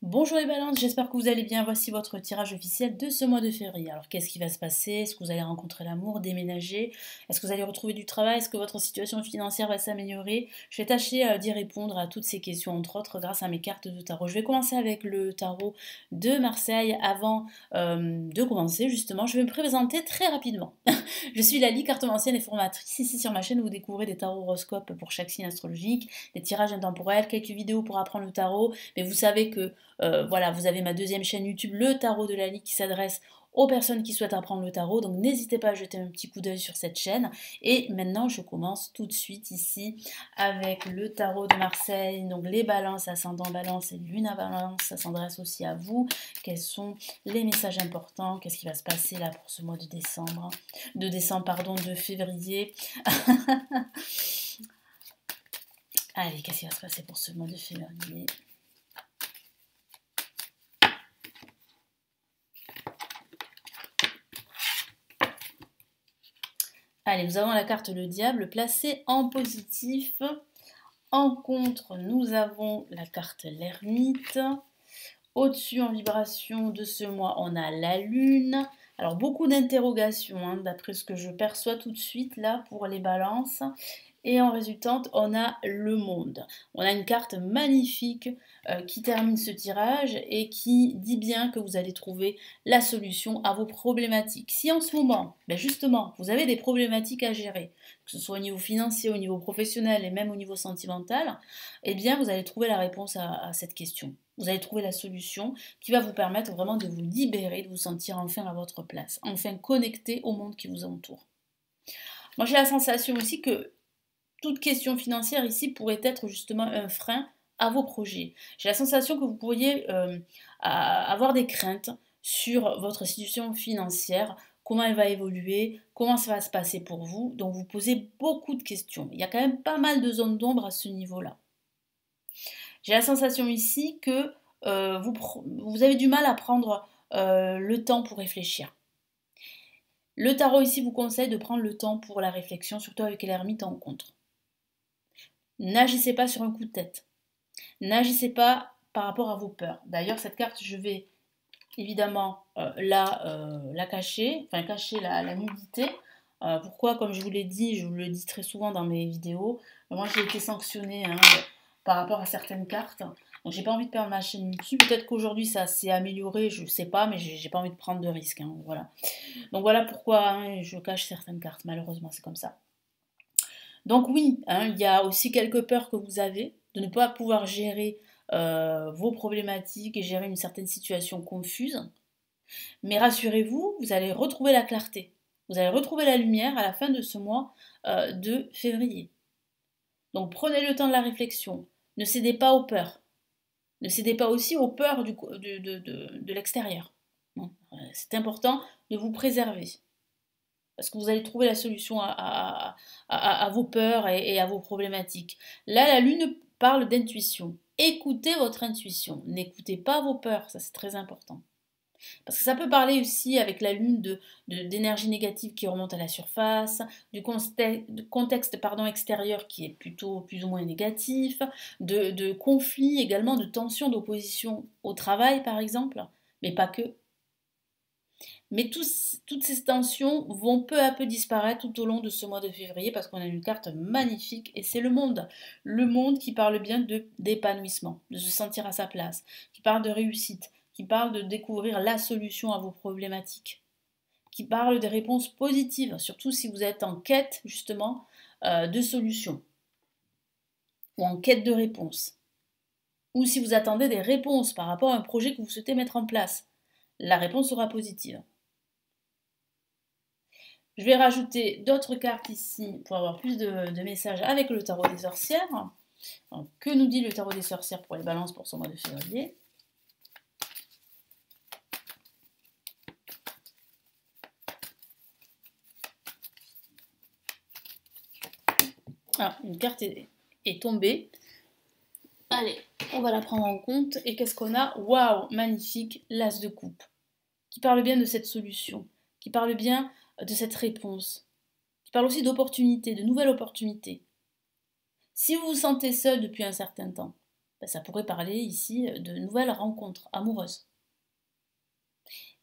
Bonjour les balances, j'espère que vous allez bien. Voici votre tirage officiel de ce mois de février. Alors qu'est-ce qui va se passer? Est-ce que vous allez rencontrer l'amour, déménager? Est-ce que vous allez retrouver du travail? Est-ce que votre situation financière va s'améliorer? Je vais tâcher d'y répondre à toutes ces questions, entre autres grâce à mes cartes de tarot. Je vais commencer avec le tarot de Marseille. Avant de commencer, justement, je vais me présenter très rapidement. Je suis Lali, cartomancienne et formatrice. Ici sur ma chaîne, vous découvrez des tarots horoscopes pour chaque signe astrologique, des tirages intemporels, quelques vidéos pour apprendre le tarot. Mais vous savez que voilà, vous avez ma deuxième chaîne YouTube, le Tarot de Lali, qui s'adresse aux personnes qui souhaitent apprendre le tarot. Donc n'hésitez pas à jeter un petit coup d'œil sur cette chaîne. Et maintenant, je commence tout de suite ici avec le tarot de Marseille. Donc les balances, ascendant balance et lune à balance, ça s'adresse aussi à vous. Quels sont les messages importants? Qu'est-ce qui va se passer là pour ce mois de décembre? De février. Allez, qu'est-ce qui va se passer pour ce mois de février? Allez, nous avons la carte le diable placée en positif. En contre, nous avons la carte l'ermite. Au-dessus, en vibration de ce mois, on a la lune. Alors, beaucoup d'interrogations, hein, d'après ce que je perçois tout de suite, là, pour les balances. Et en résultante, on a le monde. On a une carte magnifique qui termine ce tirage et qui dit bien que vous allez trouver la solution à vos problématiques. Si en ce moment, ben justement, vous avez des problématiques à gérer, que ce soit au niveau financier, au niveau professionnel et même au niveau sentimental, eh bien, vous allez trouver la réponse à cette question. Vous allez trouver la solution qui va vous permettre vraiment de vous libérer, de vous sentir enfin à votre place, enfin connecté au monde qui vous entoure. Moi, j'ai la sensation aussi que toute question financière ici pourrait être justement un frein à vos projets. J'ai la sensation que vous pourriez avoir des craintes sur votre situation financière, comment elle va évoluer, comment ça va se passer pour vous. Donc vous posez beaucoup de questions. Il y a quand même pas mal de zones d'ombre à ce niveau-là. J'ai la sensation ici que vous avez du mal à prendre le temps pour réfléchir. Le tarot ici vous conseille de prendre le temps pour la réflexion, surtout avec l'ermite en contre. N'agissez pas sur un coup de tête. N'agissez pas par rapport à vos peurs. D'ailleurs, cette carte, je vais évidemment la cacher, enfin cacher la nudité. Pourquoi? Comme je vous l'ai dit, je vous le dis très souvent dans mes vidéos, moi j'ai été sanctionnée par rapport à certaines cartes. Donc j'ai pas envie de perdre ma chaîne YouTube. Peut-être qu'aujourd'hui ça s'est amélioré, je sais pas, mais j'ai pas envie de prendre de risques. Hein, voilà. Donc voilà pourquoi je cache certaines cartes, malheureusement, c'est comme ça. Donc oui, hein, il y a aussi quelques peurs que vous avez de ne pas pouvoir gérer vos problématiques et gérer une certaine situation confuse. Mais rassurez-vous, vous allez retrouver la clarté. Vous allez retrouver la lumière à la fin de ce mois de février. Donc prenez le temps de la réflexion. Ne cédez pas aux peurs. Ne cédez pas aussi aux peurs de l'extérieur. C'est important de vous préserver. Parce que vous allez trouver la solution à vos peurs et à vos problématiques. Là, la lune parle d'intuition. Écoutez votre intuition. N'écoutez pas vos peurs, ça c'est très important. Parce que ça peut parler aussi avec la lune d'énergie négative qui remonte à la surface, du contexte extérieur qui est plutôt plus ou moins négatif, de conflits également, de tensions, d'opposition au travail par exemple, mais pas que. Mais toutes ces tensions vont peu à peu disparaître tout au long de ce mois de février parce qu'on a une carte magnifique et c'est le monde. Le monde qui parle bien d'épanouissement, de se sentir à sa place, qui parle de réussite, qui parle de découvrir la solution à vos problématiques, qui parle des réponses positives, surtout si vous êtes en quête justement de solutions ou en quête de réponses. Ou si vous attendez des réponses par rapport à un projet que vous souhaitez mettre en place, la réponse sera positive. Je vais rajouter d'autres cartes ici pour avoir plus de messages avec le tarot des sorcières. Donc, que nous dit le tarot des sorcières pour les balances pour ce mois de février? Ah, une carte est tombée. Allez, on va la prendre en compte. Et qu'est-ce qu'on a? Waouh, magnifique, l'as de coupe. Qui parle bien de cette solution, qui parle bien de cette réponse, qui parle aussi d'opportunités, de nouvelles opportunités. Si vous vous sentez seul depuis un certain temps, ben, ça pourrait parler ici de nouvelles rencontres amoureuses.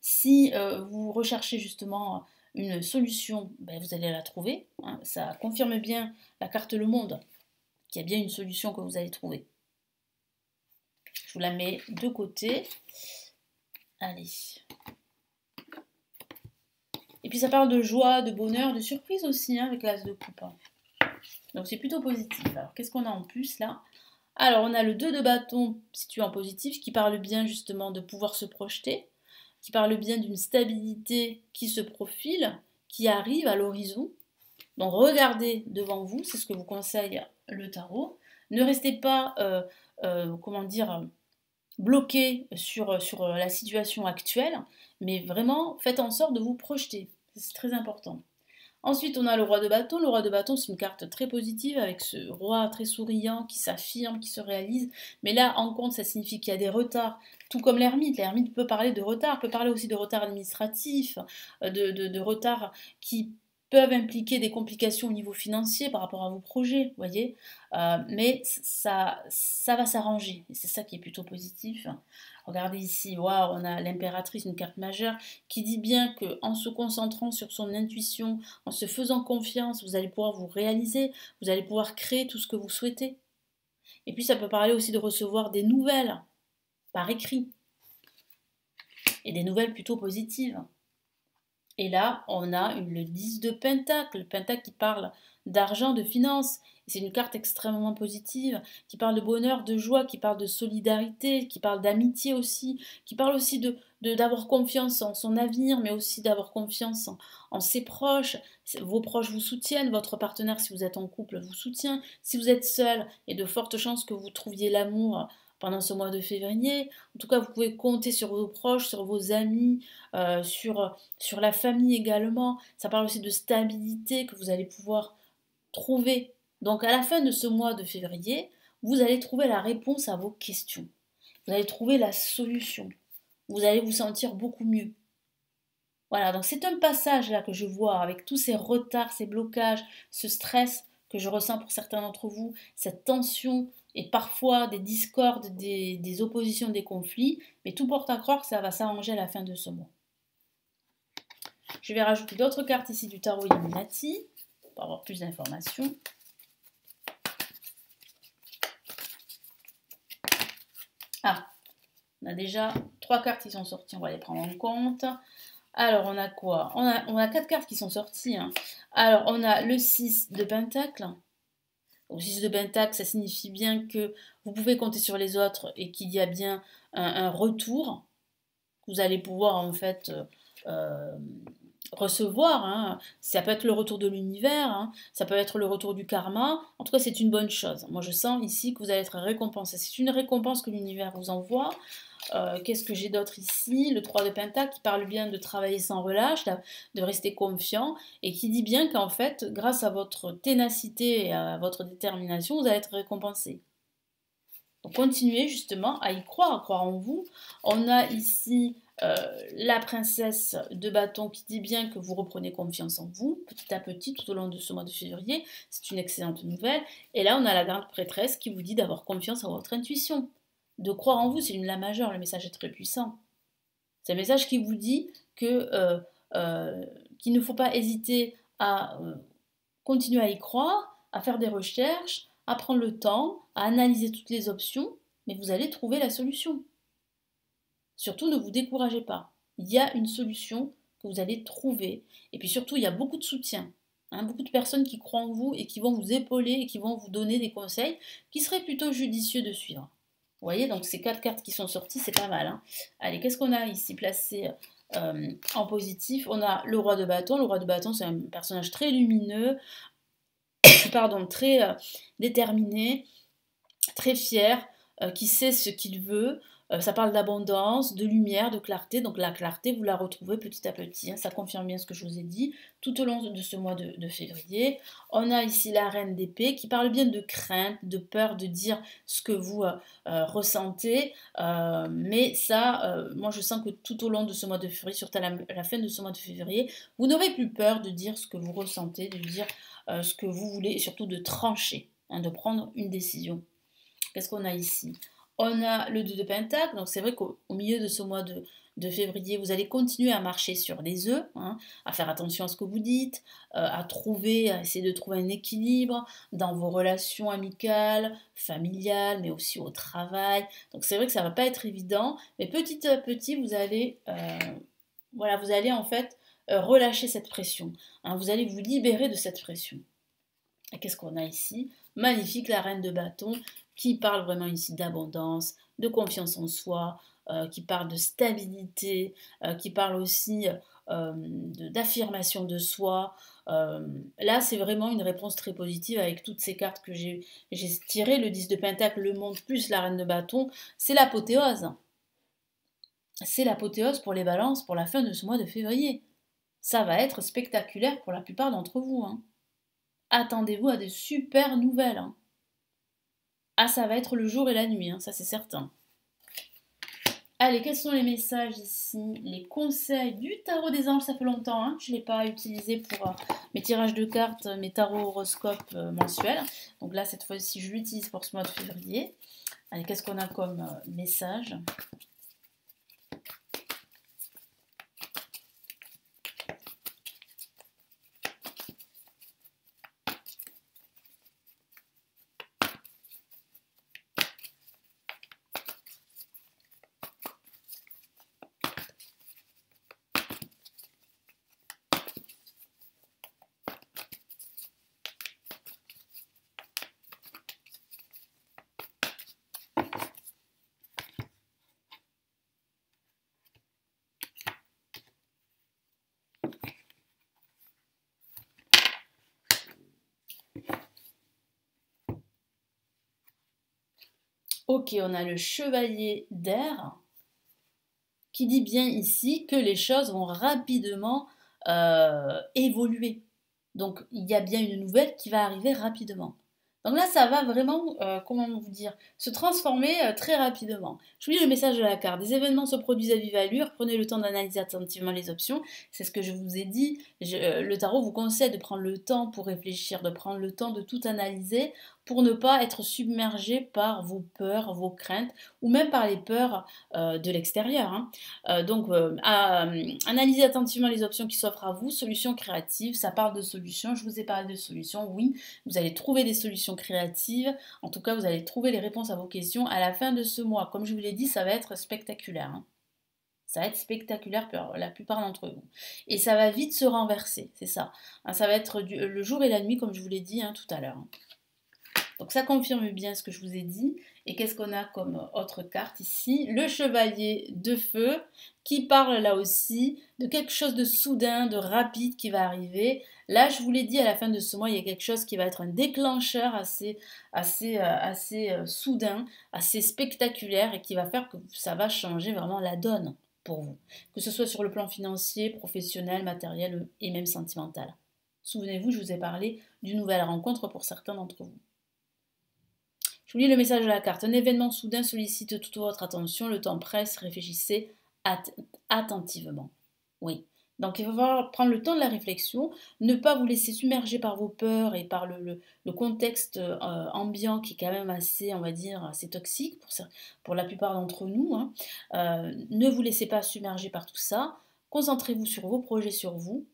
Si vous recherchez justement une solution, ben, vous allez la trouver. Hein. Ça confirme bien la carte Le Monde, qu'il y a bien une solution que vous allez trouver. Je vous la mets de côté. Allez. Et puis ça parle de joie, de bonheur, de surprise aussi, hein, avec l'as de coupe. Hein. Donc c'est plutôt positif. Alors qu'est-ce qu'on a en plus là? Alors on a le 2 de bâton situé en positif qui parle bien justement de pouvoir se projeter, qui parle bien d'une stabilité qui se profile, qui arrive à l'horizon. Donc regardez devant vous, c'est ce que vous conseille le tarot. Ne restez pas, comment dire, bloqué sur la situation actuelle, mais vraiment faites en sorte de vous projeter. C'est très important. Ensuite, on a le roi de bâton. Le roi de bâton, c'est une carte très positive avec ce roi très souriant qui s'affirme, qui se réalise. Mais là, en compte, ça signifie qu'il y a des retards, tout comme l'ermite. L'ermite peut parler de retard, peut parler aussi de retard administratif, de retards qui peuvent impliquer des complications au niveau financier par rapport à vos projets, vous voyez. Mais ça va s'arranger. Et c'est ça qui est plutôt positif. Regardez ici, waouh, on a l'impératrice, une carte majeure, qui dit bien qu'en se concentrant sur son intuition, en se faisant confiance, vous allez pouvoir vous réaliser, vous allez pouvoir créer tout ce que vous souhaitez. Et puis ça peut parler aussi de recevoir des nouvelles par écrit, et des nouvelles plutôt positives. Et là, on a le 10 de Pentacle, le Pentacle qui parle d'argent, de finances. C'est une carte extrêmement positive, qui parle de bonheur, de joie, qui parle de solidarité, qui parle d'amitié aussi, qui parle aussi d'avoir confiance en son avenir, mais aussi d'avoir confiance en ses proches. Vos proches vous soutiennent, votre partenaire, si vous êtes en couple, vous soutient. Si vous êtes seul, il y a de fortes chances que vous trouviez l'amour pendant ce mois de février. En tout cas, vous pouvez compter sur vos proches, sur vos amis, sur la famille également. Ça parle aussi de stabilité que vous allez pouvoir trouver. Donc à la fin de ce mois de février, vous allez trouver la réponse à vos questions. Vous allez trouver la solution. Vous allez vous sentir beaucoup mieux. Voilà, donc c'est un passage là que je vois avec tous ces retards, ces blocages, ce stress que je ressens pour certains d'entre vous, cette tension et parfois des discordes, des oppositions, des conflits, mais tout porte à croire que ça va s'arranger à la fin de ce mois. Je vais rajouter d'autres cartes ici du tarot Illuminati pour avoir plus d'informations. Ah, on a déjà 3 cartes qui sont sorties, on va les prendre en compte. Alors, on a quoi? On a 4 cartes qui sont sorties. Hein. Alors, on a le 6 de Pentacle. Le 6 de Pentacle, ça signifie bien que vous pouvez compter sur les autres et qu'il y a bien un retour. Vous allez pouvoir, en fait, recevoir. Hein. Ça peut être le retour de l'univers, hein. Ça peut être le retour du karma. En tout cas, c'est une bonne chose. Moi, je sens ici que vous allez être récompensé. C'est une récompense que l'univers vous envoie. Qu'est-ce que j'ai d'autre ici? Le 3 de Pentacle qui parle bien de travailler sans relâche, de rester confiant et qui dit bien qu'en fait, grâce à votre ténacité et à votre détermination, vous allez être récompensé. Donc continuez justement à y croire, à croire en vous. On a ici la princesse de bâton qui dit bien que vous reprenez confiance en vous, petit à petit, tout au long de ce mois de février. C'est une excellente nouvelle. Et là, on a la grande prêtresse qui vous dit d'avoir confiance en votre intuition. De croire en vous, c'est une la majeure, le message est très puissant. C'est un message qui vous dit que qu'il ne faut pas hésiter à continuer à y croire, à faire des recherches, à prendre le temps, à analyser toutes les options, mais vous allez trouver la solution. Surtout, ne vous découragez pas. Il y a une solution que vous allez trouver. Et puis surtout, il y a beaucoup de soutien. Hein, beaucoup de personnes qui croient en vous et qui vont vous épauler et qui vont vous donner des conseils qui seraient plutôt judicieux de suivre. Vous voyez, donc ces 4 cartes qui sont sorties, c'est pas mal. Hein. Allez, qu'est-ce qu'on a ici placé en positif? On a le roi de bâton. Le roi de bâton, c'est un personnage très lumineux, pardon, très déterminé, très fier, qui sait ce qu'il veut. Ça parle d'abondance, de lumière, de clarté. Donc la clarté, vous la retrouvez petit à petit. Hein. Ça confirme bien ce que je vous ai dit tout au long de ce mois de février. On a ici la reine d'épée qui parle bien de crainte, de peur, de dire ce que vous ressentez. Mais ça, moi je sens que tout au long de ce mois de février, surtout à la fin de ce mois de février, vous n'aurez plus peur de dire ce que vous ressentez, de dire ce que vous voulez et surtout de trancher, hein, de prendre une décision. Qu'est-ce qu'on a ici? On a le 2 de Pentacle, donc c'est vrai qu'au milieu de ce mois de février, vous allez continuer à marcher sur des œufs, hein, à faire attention à ce que vous dites, à essayer de trouver un équilibre dans vos relations amicales, familiales, mais aussi au travail. Donc c'est vrai que ça ne va pas être évident, mais petit à petit, voilà, vous allez en fait relâcher cette pression, hein, vous allez vous libérer de cette pression. Et qu'est-ce qu'on a ici? Magnifique, la reine de bâton, qui parle vraiment ici d'abondance, de confiance en soi, qui parle de stabilité, qui parle aussi d'affirmation de soi. Là, c'est vraiment une réponse très positive avec toutes ces cartes que j'ai tirées. Le 10 de Pentacle, le monde plus la reine de bâton, c'est l'apothéose. C'est l'apothéose pour les balances pour la fin de ce mois de février. Ça va être spectaculaire pour la plupart d'entre vous, hein. Attendez-vous à de super nouvelles, hein. Ah, ça va être le jour et la nuit, hein, ça c'est certain. Allez, quels sont les messages ici? Les conseils du tarot des anges, ça fait longtemps, hein, je ne l'ai pas utilisé pour mes tirages de cartes, mes tarots horoscopes mensuels. Donc là, cette fois-ci, je l'utilise pour ce mois de février. Allez, qu'est-ce qu'on a comme message? Ok, on a le chevalier d'air qui dit bien ici que les choses vont rapidement évoluer. Donc il y a bien une nouvelle qui va arriver rapidement. Donc là, ça va vraiment, comment vous dire, se transformer très rapidement. Je vous lis le message de la carte. Des événements se produisent à vive allure. Prenez le temps d'analyser attentivement les options. C'est ce que je vous ai dit. Le tarot vous conseille de prendre le temps pour réfléchir, de prendre le temps de tout analyser pour ne pas être submergé par vos peurs, vos craintes ou même par les peurs de l'extérieur, hein. Analysez attentivement les options qui s'offrent à vous. Solutions créatives, ça parle de solutions. Je vous ai parlé de solutions, oui. Vous allez trouver des solutions créatives. En tout cas, vous allez trouver les réponses à vos questions à la fin de ce mois. Comme je vous l'ai dit, ça va être spectaculaire, hein. Ça va être spectaculaire pour la plupart d'entre vous. Et ça va vite se renverser, c'est ça. Hein, ça va être le jour et la nuit, comme je vous l'ai dit tout à l'heure. Donc ça confirme bien ce que je vous ai dit. Et qu'est-ce qu'on a comme autre carte ici? Le chevalier de feu qui parle là aussi de quelque chose de soudain, de rapide qui va arriver. Là, je vous l'ai dit, à la fin de ce mois, il y a quelque chose qui va être un déclencheur assez soudain, assez spectaculaire et qui va faire que ça va changer vraiment la donne pour vous. Que ce soit sur le plan financier, professionnel, matériel et même sentimental. Souvenez-vous, je vous ai parlé d'une nouvelle rencontre pour certains d'entre vous. Je vous lis le message de la carte. Un événement soudain sollicite toute votre attention. Le temps presse. Réfléchissez attentivement. Oui. Donc il va falloir prendre le temps de la réflexion, ne pas vous laisser submerger par vos peurs et par le contexte ambiant qui est quand même assez, on va dire, assez toxique pour la plupart d'entre nous, hein. Ne vous laissez pas submerger par tout ça. Concentrez-vous sur vos projets, sur vous,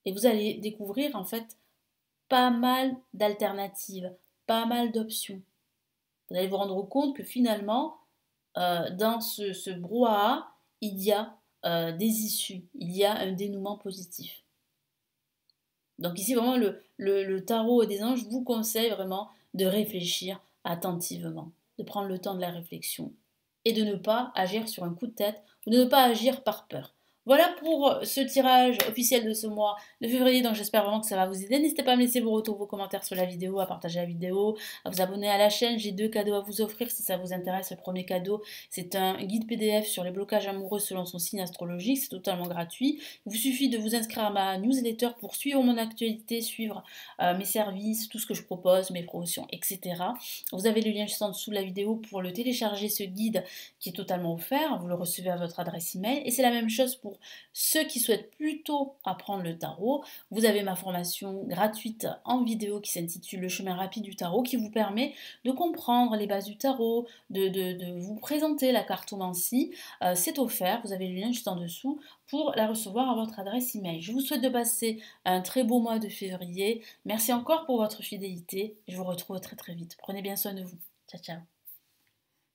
et vous allez découvrir en fait pas mal d'alternatives, pas mal d'options. Vous allez vous rendre compte que finalement, dans ce brouhaha, il y a des issues, il y a un dénouement positif. Donc ici, vraiment, le tarot des anges vous conseille vraiment de réfléchir attentivement, de prendre le temps de la réflexion et de ne pas agir sur un coup de tête ou de ne pas agir par peur. Voilà pour ce tirage officiel de ce mois de février, donc j'espère vraiment que ça va vous aider. N'hésitez pas à me laisser vos retours, vos commentaires sur la vidéo, à partager la vidéo, à vous abonner à la chaîne. J'ai 2 cadeaux à vous offrir si ça vous intéresse. Le premier cadeau, c'est un guide PDF sur les blocages amoureux selon son signe astrologique. C'est totalement gratuit. Il vous suffit de vous inscrire à ma newsletter pour suivre mon actualité, suivre mes services, tout ce que je propose, mes promotions, etc. Vous avez le lien juste en dessous de la vidéo pour le télécharger, ce guide qui est totalement offert. Vous le recevez à votre adresse email. Et c'est la même chose pour pour ceux qui souhaitent plutôt apprendre le tarot, vous avez ma formation gratuite en vidéo qui s'intitule Le chemin rapide du tarot, qui vous permet de comprendre les bases du tarot, de vous présenter la cartomancie. C'est offert, vous avez le lien juste en dessous pour la recevoir à votre adresse email. Je vous souhaite de passer un très beau mois de février. Merci encore pour votre fidélité. Je vous retrouve très très vite. Prenez bien soin de vous. Ciao ciao.